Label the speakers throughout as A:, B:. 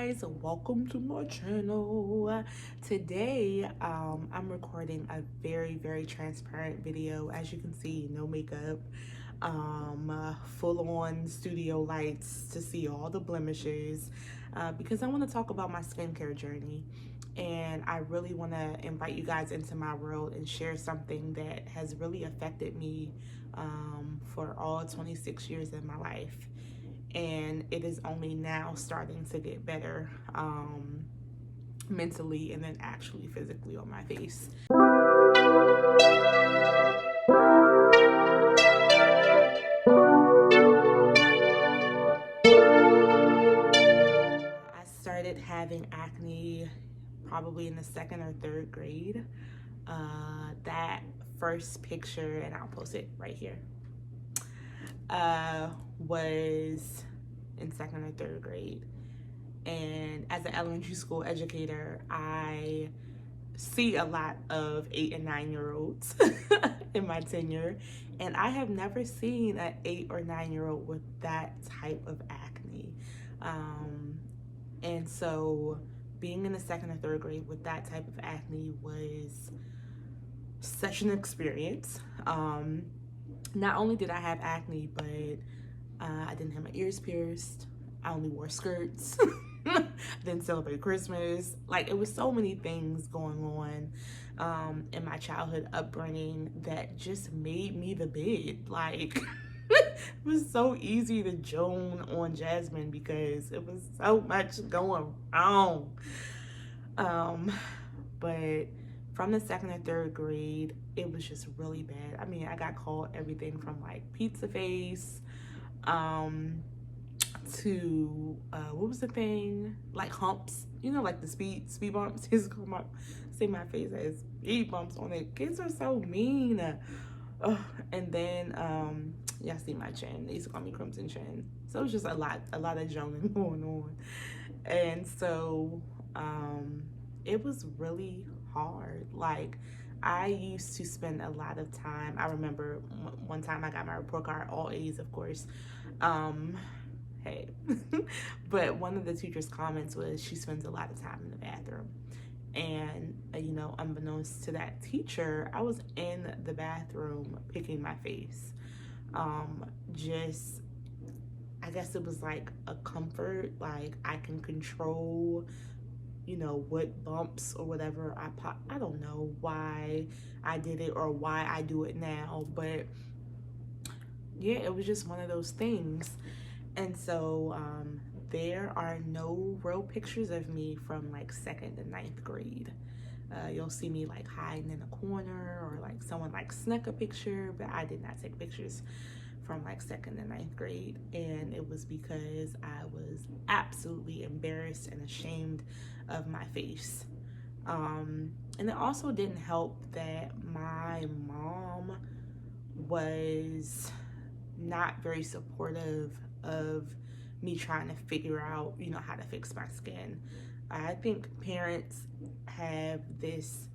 A: guys, welcome to my channel. Today I'm recording a very transparent video. As you can see, no makeup, full-on studio lights to see all the blemishes, because I want to talk about my skincare journey, and I really want to invite you guys into my world and share something that has really affected me for all 26 years of my life. And it is only now starting to get better, mentally and then actually physically on my face. I started having acne probably in the 2nd or 3rd grade. That first picture, and I'll post it right here, was in 2nd or 3rd grade. And as an elementary school educator, I see a lot of 8 and 9-year-olds in my tenure, and I have never seen an 8 or 9-year-old with that type of acne. And so being in the 2nd or 3rd grade with that type of acne was such an experience. Not only did I have acne, but I didn't have my ears pierced. I only wore skirts. Didn't celebrate Christmas. Like, it was so many things going on in my childhood upbringing that just made me the bid. Like, it was so easy to joan on Jasmine because it was so much going wrong. But from the 2nd or 3rd grade, it was just really bad. I mean, I got called everything from like pizza face, to what was the thing, like humps, you know, like the speed bumps. His come up, see my face has speed bumps on it. Kids are so mean. And then y'all see my chin. They used to call me Crimson Chin. So it was just a lot of joning going on. And so it was really hard. Like, I used to spend a lot of time. I remember one time I got my report card, all A's, of course. Hey. But one of the teacher's comments was she spends a lot of time in the bathroom. And, you know, unbeknownst to that teacher, I was in the bathroom picking my face. Just, I guess it was like a comfort. Like, I can control, you know, what bumps or whatever I pop. I don't know why I did it or why I do it now, but yeah, it was just one of those things. And so there are no real pictures of me from like 2nd to 9th grade. You'll see me like hiding in a corner, or like someone like snuck a picture, but I did not take pictures from like 2nd to 9th grade. And it was because I was absolutely embarrassed and ashamed of my face. And it also didn't help that my mom was not very supportive of me trying to figure out, you know, how to fix my skin. I think parents have this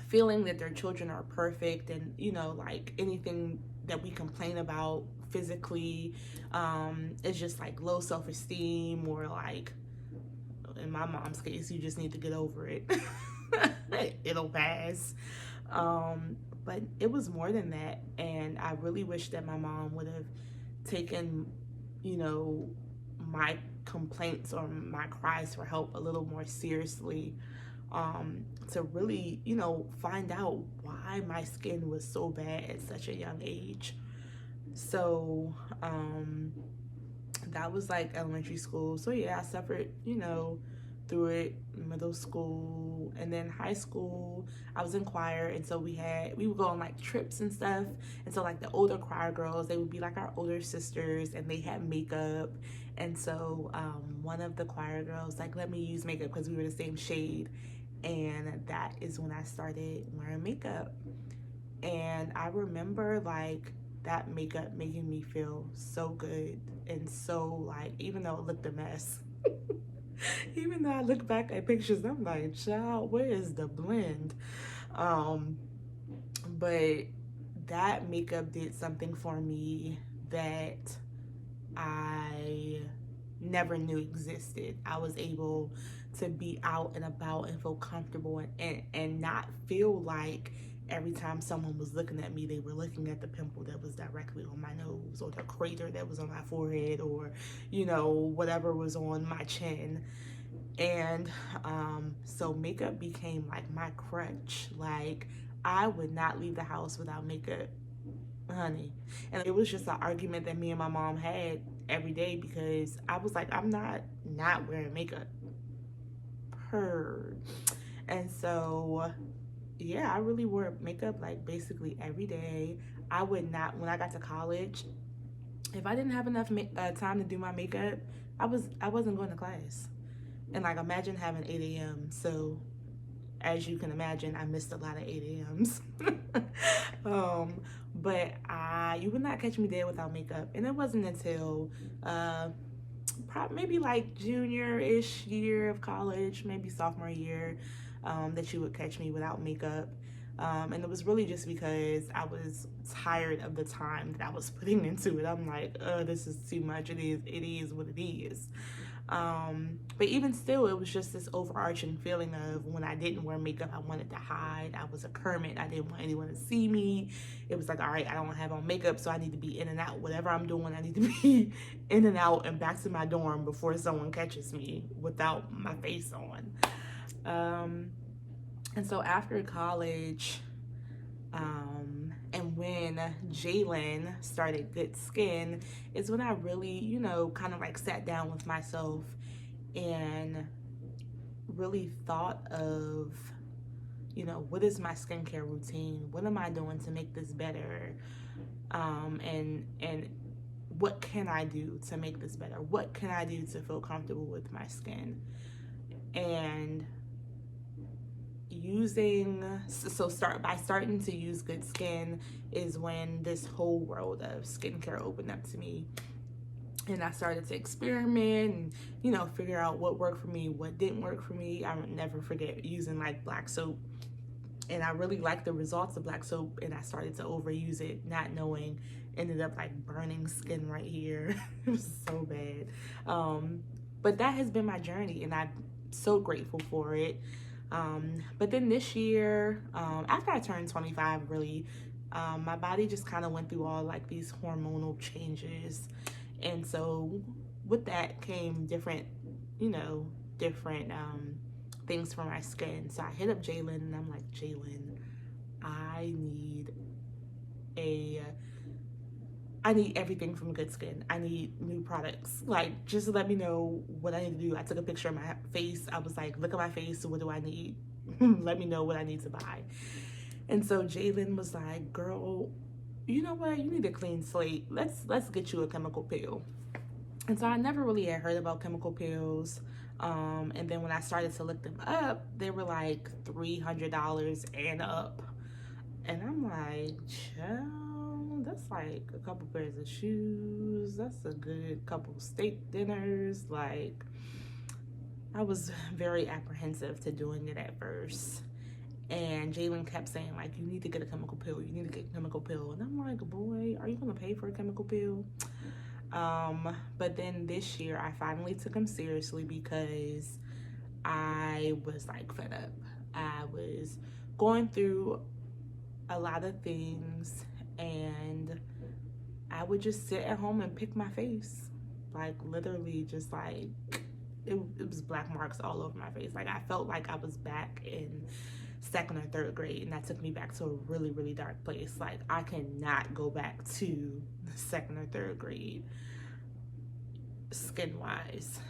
A: feeling that their children are perfect, and, you know, like anything that we complain about physically is just like low self-esteem, or like, in my mom's case, you just need to get over it. It'll pass. But it was more than that, and I really wish that my mom would have taken, you know, my complaints or my cries for help a little more seriously, to really, you know, find out why my skin was so bad at such a young age. So that was like elementary school. So yeah, I suffered, you know, through it. Middle school, and then high school, I was in choir, and so we would go on like trips and stuff. And so like the older choir girls, they would be like our older sisters, and they had makeup. And so one of the choir girls like let me use makeup because we were the same shade, and that is when I started wearing makeup. And I remember like that makeup making me feel so good, and so like, even though it looked a mess, even though I look back at pictures, I'm like, child, where is the blend? But that makeup did something for me that I never knew existed. I was able to be out and about and feel comfortable and not feel like every time someone was looking at me, they were looking at the pimple that was directly on my nose, or the crater that was on my forehead, or, you know, whatever was on my chin. And so makeup became like my crutch. Like, I would not leave the house without makeup, honey. And it was just an argument that me and my mom had every day, because I was like, I'm not wearing makeup. Purr. And so yeah, I really wore makeup like basically every day. I would not, when I got to college, if I didn't have enough time to do my makeup, I wasn't going to class. And like, imagine having 8 a.m. So as you can imagine, I missed a lot of 8 a.m.s. But you would not catch me there without makeup. And it wasn't until probably maybe like junior-ish year of college, maybe sophomore year, that you would catch me without makeup. And it was really just because I was tired of the time that I was putting into it. I'm like, this is too much. It is what it is. But even still, it was just this overarching feeling of, when I didn't wear makeup, I wanted to hide. I was a hermit. I didn't want anyone to see me. It was like, all right, I don't have on makeup, so I need to be in and out. Whatever I'm doing, I need to be in and out and back to my dorm before someone catches me without my face on. And so after college, and when Jalen started Good Skin, is when I really, you know, kind of like sat down with myself and really thought of, you know, what is my skincare routine? What am I doing to make this better? And what can I do to make this better? What can I do to feel comfortable with my skin? And starting to use Good Skin is when this whole world of skincare opened up to me, and I started to experiment and, you know, figure out what worked for me, what didn't work for me. I would never forget using like black soap, and I really liked the results of black soap, and I started to overuse it, not knowing. Ended up like burning skin right here. It was so bad. But that has been my journey, and I'm so grateful for it. But then this year, after I turned 25, really, my body just kind of went through all like these hormonal changes. And so with that came different, you know, things for my skin. So I hit up Jalen, and I'm like, Jalen, I need everything from Good Skin. I need new products. Like, just let me know what I need to do. I took a picture of my face. I was like, look at my face. What do I need? Let me know what I need to buy. And so Jalen was like, girl, you know what? You need a clean slate. Let's get you a chemical peel. And so I never really had heard about chemical peels. And then when I started to look them up, they were like $300 and up. And I'm like, child, that's like a couple pairs of shoes. That's a good couple steak dinners. Like, I was very apprehensive to doing it at first. And Jalen kept saying, like, you need to get a chemical peel. You need to get a chemical peel. And I'm like, boy, are you going to pay for a chemical peel? But then this year, I finally took him seriously, because I was like fed up. I was going through a lot of things, and I would just sit at home and pick my face. Like, literally just like, it was black marks all over my face. Like, I felt like I was back in 2nd or 3rd grade, and that took me back to a really, really dark place. Like, I cannot go back to 2nd or 3rd grade skin wise.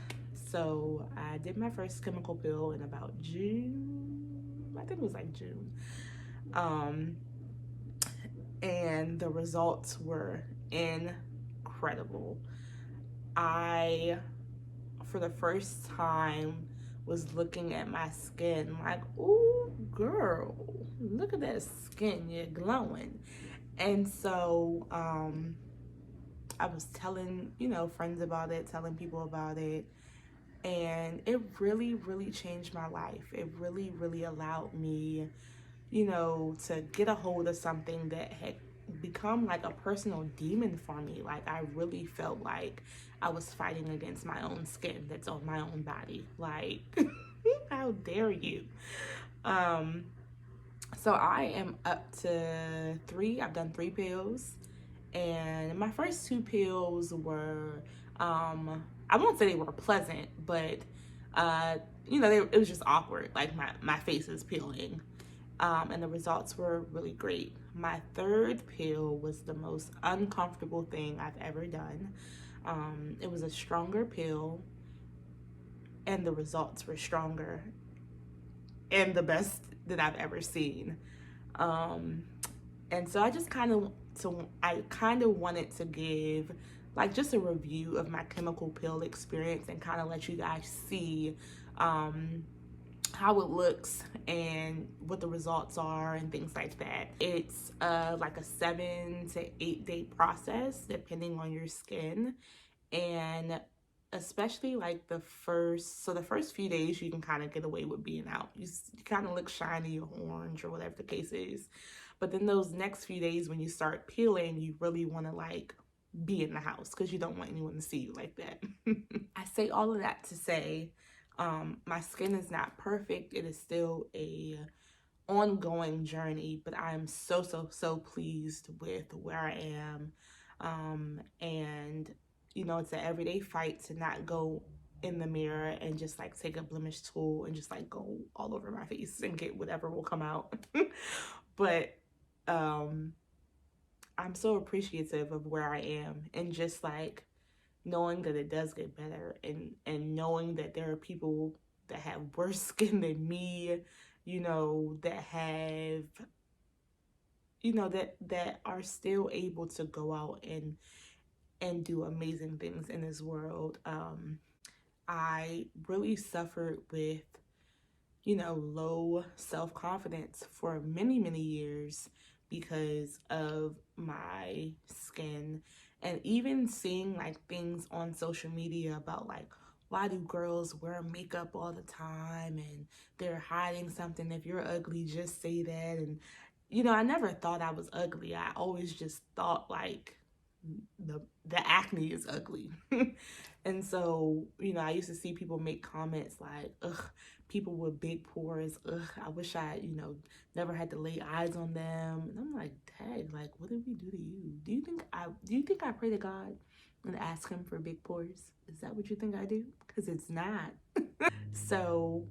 A: So I did my first chemical peel in about June. I think it was like June. And the results were incredible. I, for the first time, was looking at my skin like, ooh, girl, look at that skin, you're glowing. And so I was telling, you know, friends about it, telling people about it, and it really, really changed my life. It really, really allowed me, you know, to get a hold of something that had become like a personal demon for me. Like, I really felt like I was fighting against my own skin that's on my own body. Like, how dare you? So I am up to 3. I've done 3 pills, and my first 2 pills were, I won't say they were pleasant, but it was just awkward. Like, my face is peeling, and the results were really great. My 3rd pill was the most uncomfortable thing I've ever done. It was a stronger pill, and the results were stronger and the best that I've ever seen. And so I just kind of wanted to give like just a review of my chemical pill experience and kind of let you guys see how it looks and what the results are and things like that. It's like a 7 to 8 day process depending on your skin, and especially like the first few days you can kind of get away with being out. You kind of look shiny or orange or whatever the case is. But then those next few days when you start peeling, you really want to like be in the house because you don't want anyone to see you like that. I say all of that to say my skin is not perfect. It is still a ongoing journey, but I'm so pleased with where I am. And it's an everyday fight to not go in the mirror and just like take a blemish tool and just like go all over my face and get whatever will come out. But I'm so appreciative of where I am, and just like knowing that it does get better, and knowing that there are people that have worse skin than me, that have, that are still able to go out and do amazing things in this world. I really suffered with, low self-confidence for many years because of my skin, and even seeing like things on social media about like, why do girls wear makeup all the time and they're hiding something? If you're ugly, just say that. And I never thought I was ugly. I always just thought like the acne is ugly. And so, I used to see people make comments like, ugh, people with big pores, ugh, I wish I, never had to lay eyes on them. And I'm like, dang, like, what did we do to you? Do you think I pray to God and ask him for big pores? Is that what you think I do? Because it's not. So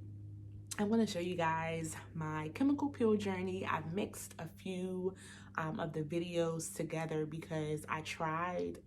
A: I want to show you guys my chemical peel journey. I've mixed a few of the videos together because I tried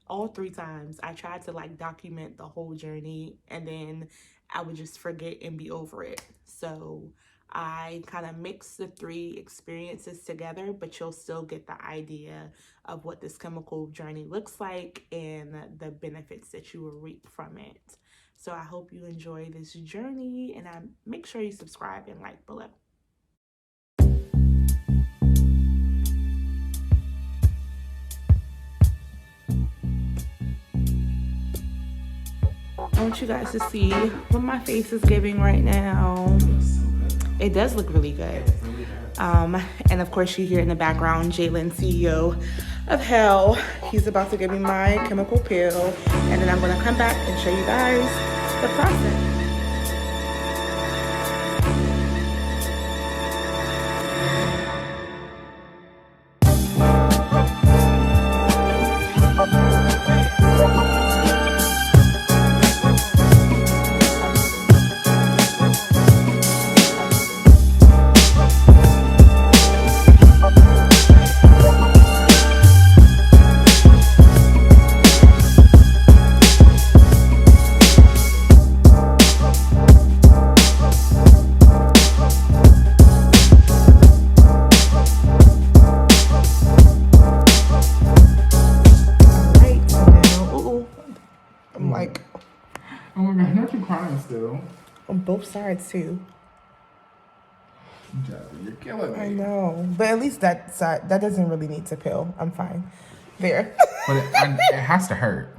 A: all 3 times. I tried to like document the whole journey, and then I would just forget and be over it. So I kind of mixed the 3 experiences together, but you'll still get the idea of what this chemical journey looks like and the benefits that you will reap from it. So I hope you enjoy this journey, and make sure you subscribe and like below. I want you guys to see what my face is giving right now. It does look really good. And of course you hear in the background Jalen, CEO of Hell. He's about to give me my chemical peel, and then I'm going to come back and show you guys the process.
B: Still.
A: On both sides too.
B: You're killing me.
A: I know, but at least that side, that doesn't really need to peel. I'm fine. There.
B: But it has to hurt.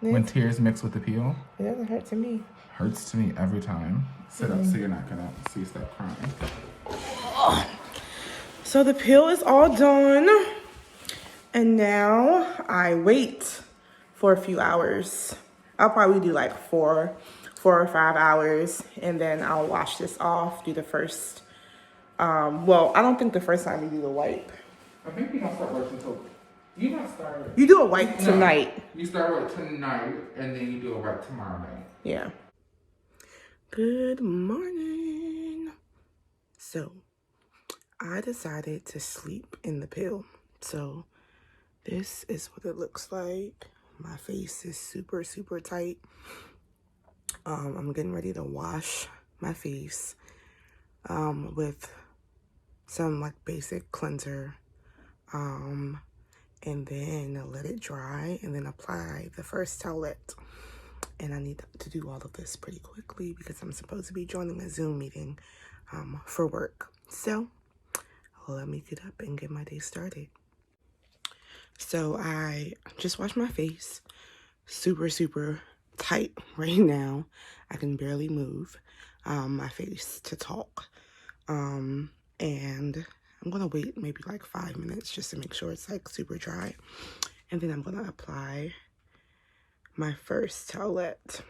B: When tears mix with the peel.
A: It doesn't hurt to me.
B: Hurts to me every time. Sit up so you're not gonna see stop crying.
A: So the peel is all done. And now I wait for a few hours. I'll probably do like 4 or 5 hours, and then I'll wash this off, do the first, well, I don't think the first time you do the wipe.
B: I think you don't start working until, you don't start.
A: You do a wipe tonight.
B: You start work tonight, and then you do a wipe tomorrow night.
A: Yeah. Good morning. So, I decided to sleep in the peel. So, this is what it looks like. My face is super, super tight. I'm getting ready to wash my face with some like basic cleanser. And then let it dry and then apply the first towelette. And I need to do all of this pretty quickly because I'm supposed to be joining a Zoom meeting for work. So let me get up and get my day started. So I just washed my face. Super, super tight right now. I can barely move my face to talk. And I'm gonna wait maybe like 5 minutes just to make sure it's like super dry. And then I'm gonna apply my first towelette.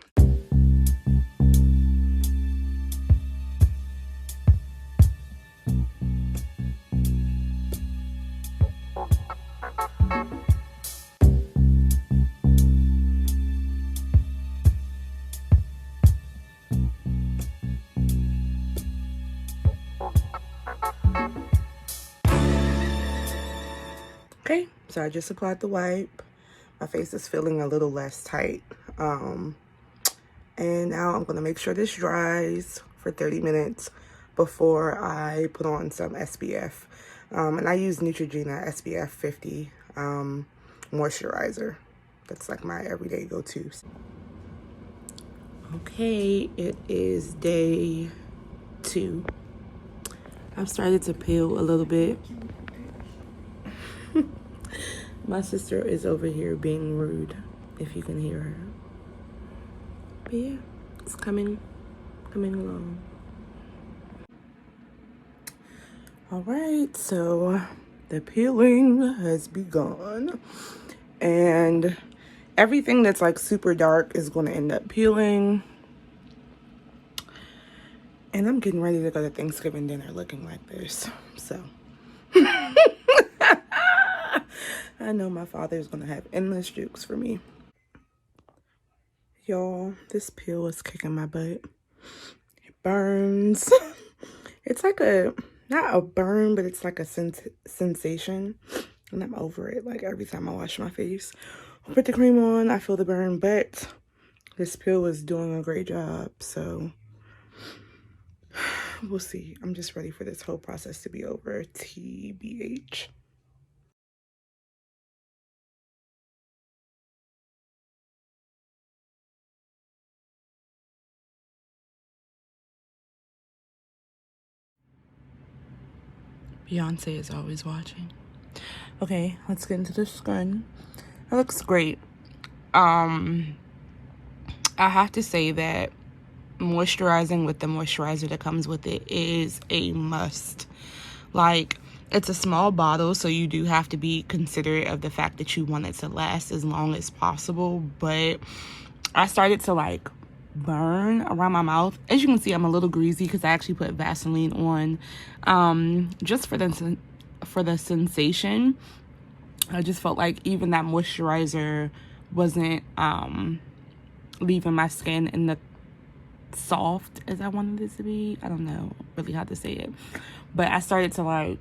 A: Okay, so I just applied the wipe. My face is feeling a little less tight. And now I'm gonna make sure this dries for 30 minutes before I put on some SPF. And I use Neutrogena SPF 50 moisturizer. That's like my everyday go-to. Okay, it is day 2. I've started to peel a little bit. My sister is over here being rude, if you can hear her. But yeah, it's coming along. All right, so the peeling has begun. And everything that's like super dark is going to end up peeling. And I'm getting ready to go to Thanksgiving dinner looking like this, so. I know my father's gonna have endless jokes for me. Y'all, this peel is kicking my butt. It burns. It's like not a burn, but it's like a sensation. And I'm over it, like every time I wash my face. I put the cream on, I feel the burn, but this peel is doing a great job, so we'll see. I'm just ready for this whole process to be over, TBH. Beyonce is always watching. Okay, let's get into the skin. It looks great. I have to say that moisturizing with the moisturizer that comes with it is a must. Like, it's a small bottle, so you do have to be considerate of the fact that you want it to last as long as possible. But I started to like burn around my mouth. As you can see, I'm a little greasy because I actually put Vaseline on just for the sensation. I just felt like even that moisturizer wasn't leaving my skin in the soft as I wanted it to be. I don't know really how to say it, but I started to like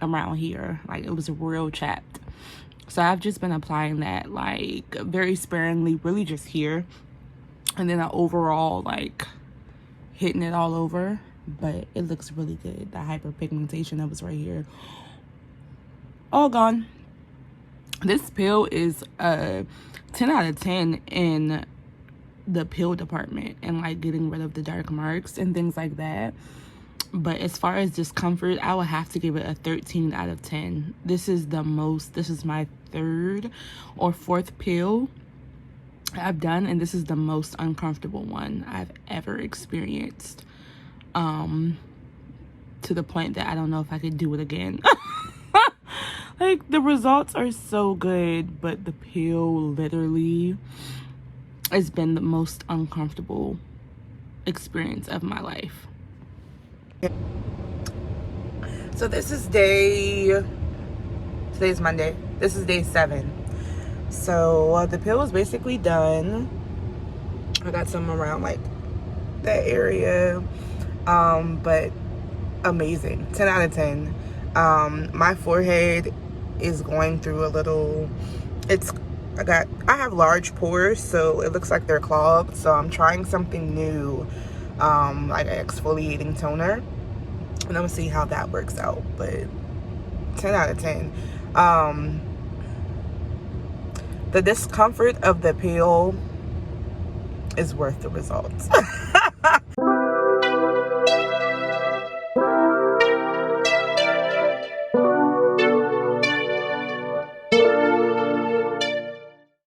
A: around here, like it was real chapped. So I've just been applying that like very sparingly, really just here, and then overall like hitting it all over. But it looks really good. The hyperpigmentation that was right here, all gone. This peel is a 10 out of 10 in the peel department and like getting rid of the dark marks and things like that. But as far as discomfort, I would have to give it a 13 out of 10. This is my 3rd or 4th peel I've done, and this is the most uncomfortable one I've ever experienced. to the point that I don't know if I could do it again. Like, the results are so good, but the peel literally has been the most uncomfortable experience of my life. So this is today's Monday. This is day 7. So the peel is basically done. I got some around like that area, but amazing, 10 out of 10. My forehead is going through a little, I have large pores, so it looks like they're clogged, so I'm trying something new, like an exfoliating toner, and I'm gonna see how that works out. But 10 out of 10. The discomfort of the peel is worth the results.